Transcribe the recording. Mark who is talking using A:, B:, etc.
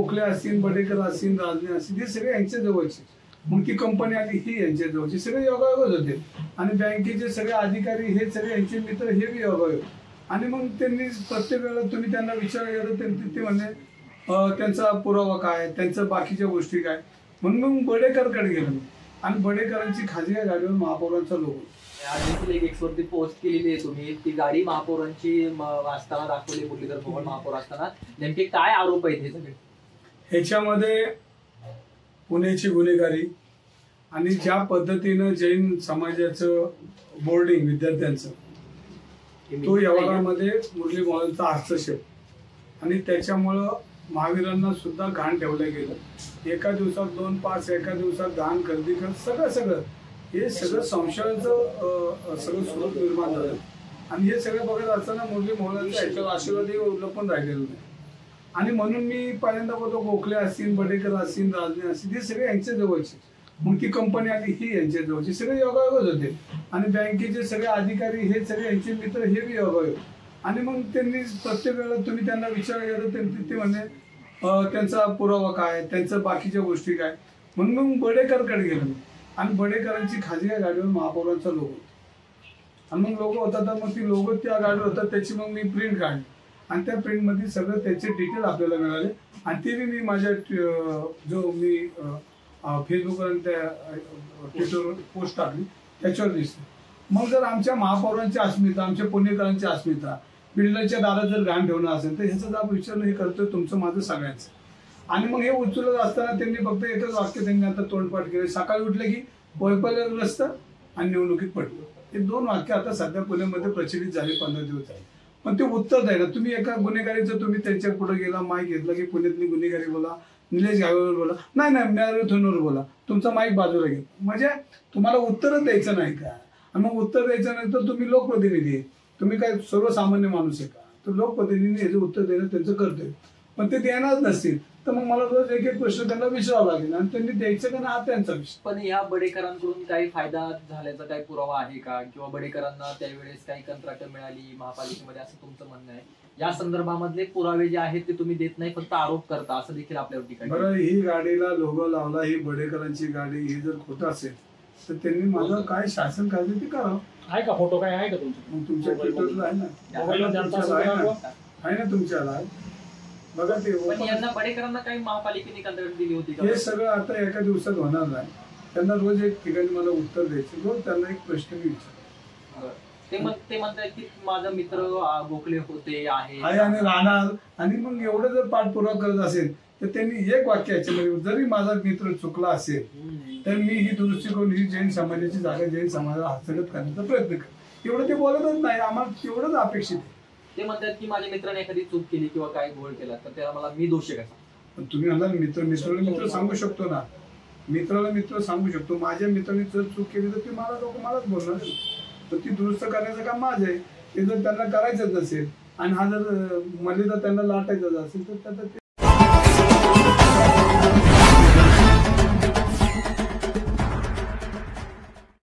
A: गोखले असतील, बडेकर असतील, राजने असतील, हे सगळे यांच्या जवळचे. मग ती कंपनी आली ही यांच्या जवळची, सगळे योगायोगच होते. आणि बँकेचे सगळे अधिकारी हे सगळे यांचे मित्र, हे बी योगायोग. आणि मग त्यांनी प्रत्येक वेळेला तुम्ही त्यांना विचारलं तर ते म्हणले त्यांचा पुरावा काय, त्यांचं बाकीच्या गोष्टी काय. म्हणून मग बडेकरकडे गेलो आणि बडेकरांची खाजगी गाडीवर महापौरांचा लोगो.
B: आज एक एक्सवरती पोस्ट केलेली आहे तुम्ही, ती गाडी महापौरांची असताना दाखवली, मुरलीधर मोहोळ महापौर असताना. नेमके काय आरोप आहेत हे सगळे?
A: ह्याच्यामध्ये पुण्याची गुन्हेगारी आणि ज्या पद्धतीनं जैन समाजाचं बोर्डिंग विद्यार्थ्यांचं, तो व्यवहारामध्ये मुरली मोहोळचा हस्तक्षेप आणि त्याच्यामुळं महावीरांना सुद्धा घाण ठेवलं गेलं. एका दिवसात 2 पास, एका दिवसात घाण खरेदी कर, सगळं हे सगळं संशयाचं सगळं स्वरूप निर्माण झालं. आणि हे सगळं बघत असताना मुरली मोहोळांचा ह्याच्यावर आशीर्वादही लपून राहिलेलं नाही. आणि म्हणून मी पहिल्यांदा बोलतो गोखले असतील, बडेकर असतील, राजने असतील, हे सगळे यांच्या जवळचे. मग ती कंपनी आली ही यांच्या जवळची, सगळे योगायोगच होते. आणि बँकेचे सगळे अधिकारी हे सगळे यांचे मित्र, हे बी योगायोग. आणि मग त्यांनी प्रत्येक वेळेला तुम्ही त्यांना विचारलं तर ते म्हणले त्यांचा पुरावा काय, त्यांचं बाकीच्या गोष्टी काय. म्हणून मग बडेकरकडे गेलो आणि बडेकरांची खाजगी गाडीवर महापौरांचा लोगो. आणि मग लोगो होता, तर मग ती लोगो त्या गाडीवर होता, त्याची मग मी प्रिंट काढली आणि त्या प्रिंटमध्ये सगळं त्याचे डिटेल आपल्याला मिळाले. आणि ते मी माझ्या जो मी फेसबुकवर आणि त्या ट्विटरवर पोस्ट टाकली त्याच्यावर दिसते. मग जर आमच्या महापौरांची अस्मिता, आमच्या पुणेकरांची अस्मिता, बिल्डरच्या दारात जर घाण ठेवणं असेल तर ह्याचा जाब विचारणं हे करतोय तुमचं माझं सगळ्यांचं. आणि मग हे उचलत असताना त्यांनी फक्त एकच वाक्य त्यांनी आता तोंडपाठ केले, सकाळी उठले की वैफल्यग्रस्त आणि निवडणुकीत पडलं. हे 2 वाक्य आता सध्या पुण्यामध्ये प्रचलित झाले, 15 दिवस झाले. पण ते उत्तर द्यायला तुम्ही एका गुन्हेगारीचं तुम्ही त्यांच्या पुढे गेला, माईक घेतला की पुण्यातली गुन्हेगारी बोला, निलेश घावेवर बोला, नाही मॅरेथॉनवर बोला, तुमचा माईक बाजूला घे. म्हणजे तुम्हाला उत्तरच द्यायचं नाही का? आणि मग उत्तर द्यायचं नाही तर तुम्ही लोकप्रतिनिधी आहे, तुम्ही काय सर्वसामान्य माणूस आहे का? तर लोकप्रतिनिधी याचं उत्तर देणं त्यांचं कर्तव्य. पण ते देणारच नसतील तर मग मला रोज एक प्रश्न त्यांना विचारावा लागेल आणि त्यांनी द्यायचं का ना, हा त्यांचा विषय.
B: पण या बडेकरांकडून काही फायदा झाल्याचा काही पुरावा आहे का, किंवा बडेकरांना त्यावेळेस काही कंत्राट मिळाली महापालिकेमध्ये असं तुमचं म्हणणं आहे? या संदर्भामधले पुरावे जे आहेत ते तुम्ही देत नाही, फक्त आरोप करता, असं देखील आपल्यावर टीका.
A: बरं, ही गाडीला लोगो लावला, ही बडेकरांची गाडी, ही जर खोटं असेल तर त्यांनी माझं काय शासन कायदे ते करावं.
C: आहे का फोटो? काय आहे का तुमचा?
A: मग तुमच्या ट्विटरला आहे ना तुमच्याला बघा ते.
B: पण यांना बडेकरांना काही महापालिकेने कंत्राट दिली होती का?
A: हे सगळं आता एका दिवसात होणार नाही. त्यांना रोज एक ठिकाणी मला उत्तर द्यायचं, रोज त्यांना एक प्रश्न मी विचार.
B: ते म्हणतात की माझा मित्र गोखले होते आहे
A: आणि राहणार. आणि मग एवढं जर पाठपुरावा करत असेल तर त्यांनी एक वाक्य याच्यामध्ये, जरी माझा मित्र चुकला असेल तर मी ही दुरुस्ती करून ही जैन समाजाची जागा जैन समाजाला हस्तगत करण्याचा प्रयत्न कर. एवढं ते बोलतच नाही, आम्हाला तेवढंच अपेक्षित आहे.
B: ते म्हणतात की माझ्या मित्राने एखादी चूक केली किंवा काय घोळ केला तर त्याला मला मी दोषी कसा?
A: पण तुम्ही म्हणला मित्राला मित्र सांगू शकतो ना, मित्राला मित्र सांगू शकतो. माझ्या मित्राने जर चूक केली तर ते मलाच बोलणार, तर ती दुरुस्त करण्याचं काम माझं आहे. ते जर त्यांना करायचंच असेल आणि हा जर मर्यादा त्यांना लाटायचं असेल तर